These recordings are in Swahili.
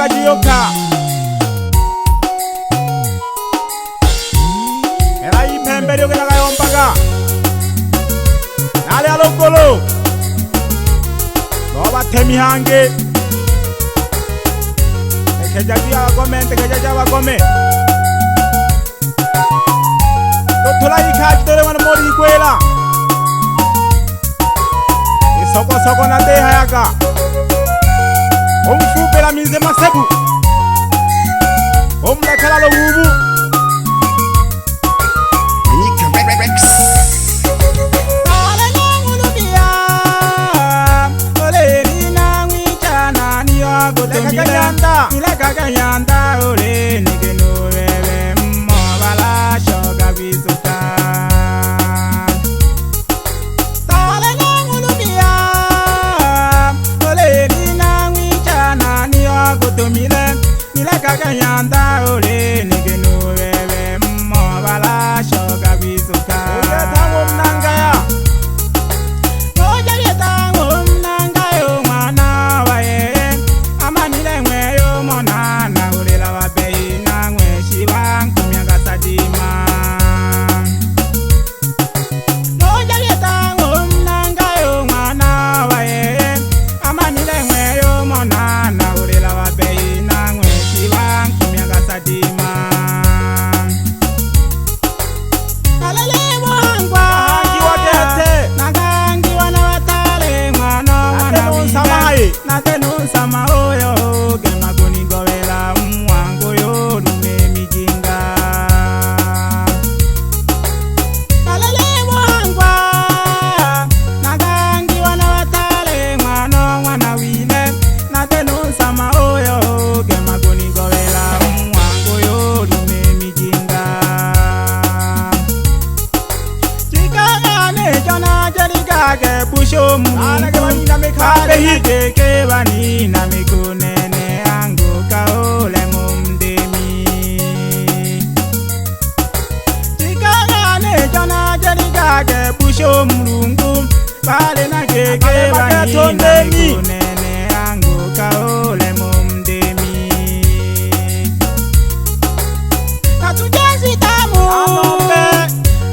Kajiyoka era ipembe lyogera kayombaga nale alokolo Loba temi hange Tekejaji abagome tekejaji abagome Totula ikaji dore wana mori ikwela Isoko soko na deha yaga Omfupela minze masebu Omlekala lo wubu Kagayanda ole nigeno bebe mobala shoga bizuka Tale ngulubia ole dina wichana ni agotomile Nile kagayanda ole nigeno bebe mobala shoga bizuka Oye tango mnangaya Oye tango mnangayo mwana wae Amanile mweyo monana ulela wabei na mweshi wangu mianga sadima Noja yetango mnangayo mwana wae Amanile mweyo monana ulela wabei na mweshi wangu mianga sadima Kalele mwangwa Nagangi wadete Nagangi wana watale mwano wana wile Natenu sama oyo Busho mungu Kade hige kebani na mikunene angu kaole mumdemi Chikagane jona jerigage busho mungu Kade na kebani na mikunene angu kaole mumdemi Katujezi tamu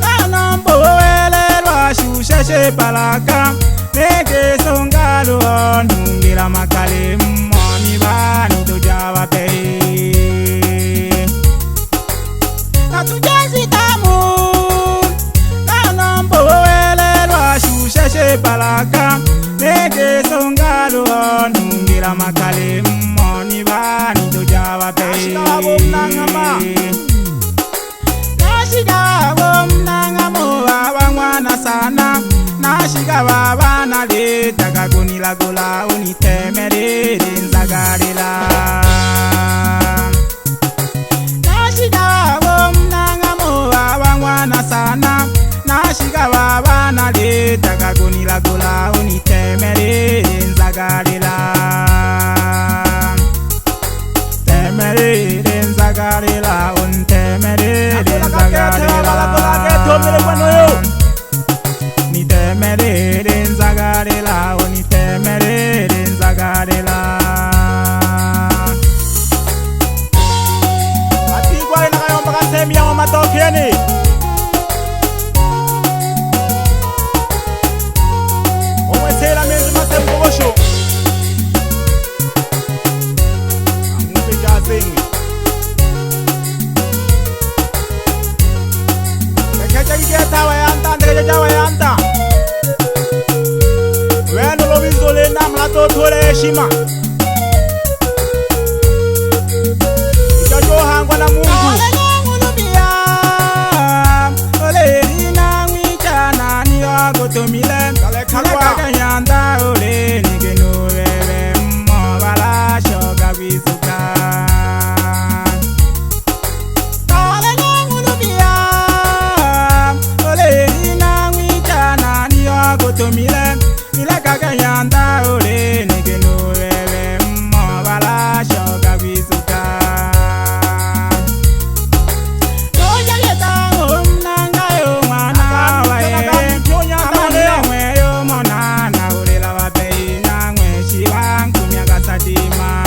Kanombo ele lwa shushe palaka Nege songalo nungira makale mwami bani tojawa pei Katujezi tamu Kanombo ele lwa shushe palaka Nege songalo nungira makale mwami bani tojawa pei Ashika wabo mnangama Nashika wabo mnangamo baba mwana sana Nashika baba na leta kagunila gola unitemere nzagarela Nashika baba mnangamo baba mwana sana Nashika baba na leta kagunila gola unitemere nzagarela Temere nzagarela untemere nzagarela Ni temere nzagarela oni temere nzagarela Atigwa ina kayomba kasemi ya matokeni Omwesela menzi masembo gosho Amupe jazengi Kekeja gigeta wayanta ndekeja wayanta Weno lovizole na mlato tole heshima Ijajo hangwa na mungu Ole rina mwichana ni agotomile Kale kagayanda ole nigeno bebe mobala shoga bizuka Tomile, nile kagayanda ole nigeno bebe mobala shoga bizuka Oya yetango mnangayo mwana wae Amanile mweyo monana ulela wabei na mweshi wangu miaga sadima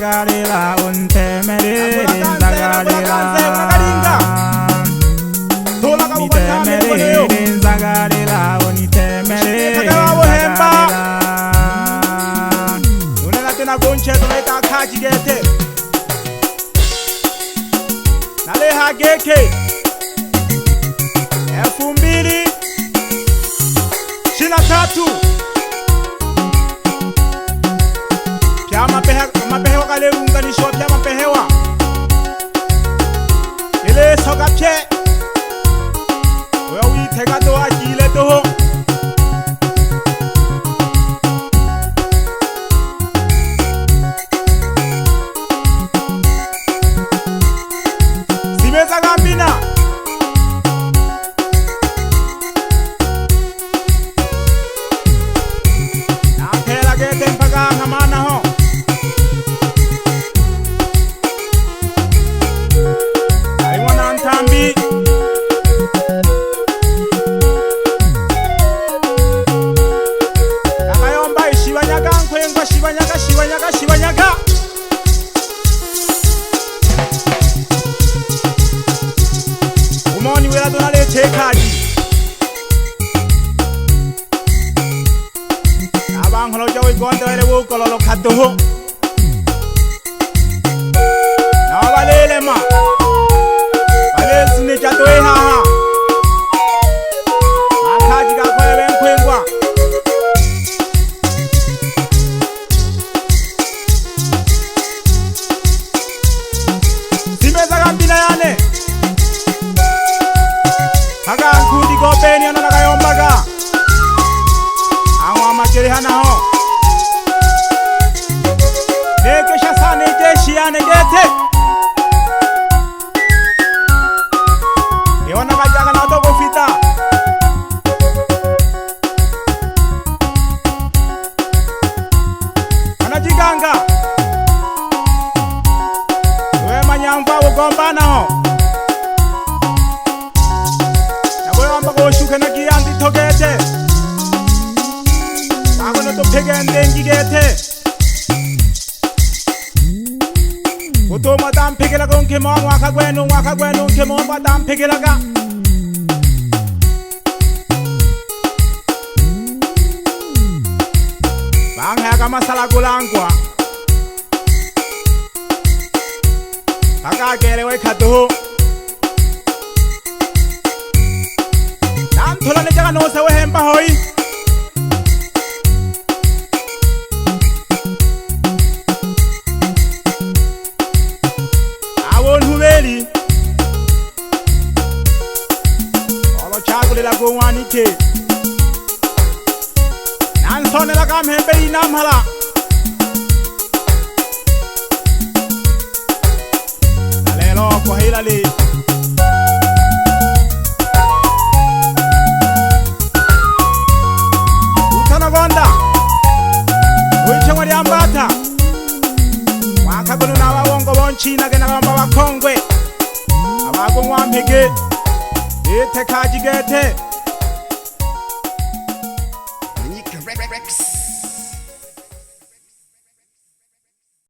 nzagarira untemerere nzagarira unitemerere nzagarira unitemerere nunela tena koncheto leta kaji gete naleha geke 2023 mapehewa kalelunganishwa pya mapehewa ile soka pye oya uiteka to ajile toho simeza gambina napela gete mpaka ngamana ho Ntambi Nakayomba ishibanyaga nkwengwa shibanyaga Umoni wela donale chekaji Abankholo jawe gonde wele wukololo kadoho Nabalele ma Sine chato haha Akaji ka kwa benkwengwa Simeza gambina yane Haga nkundi gopeni yana nakayombaga Angwa makeri hana ho Nekesha sane jeshi yane gete Ewana kajaga na dogo fita Anajiganga Wewe manyamba ugombana ho Nawe wamba goshuke na giyandi togete Bagono to pegende ngigete Uto madam pegela gonke mo waka gwenu nke mo madam pegela ga Bang haga masala gulangwa Kaka gere we kato Nam thola ne jaga no se we hemba hoi Olo chagule la gowani ke Nan sone la kam hembe inam hala Alelo ko hilali Utana gonda Uiche mwari ambata Wakagunu na wawongo bonchina gena gamba wakongwe Abago mwampege Ete kaji gete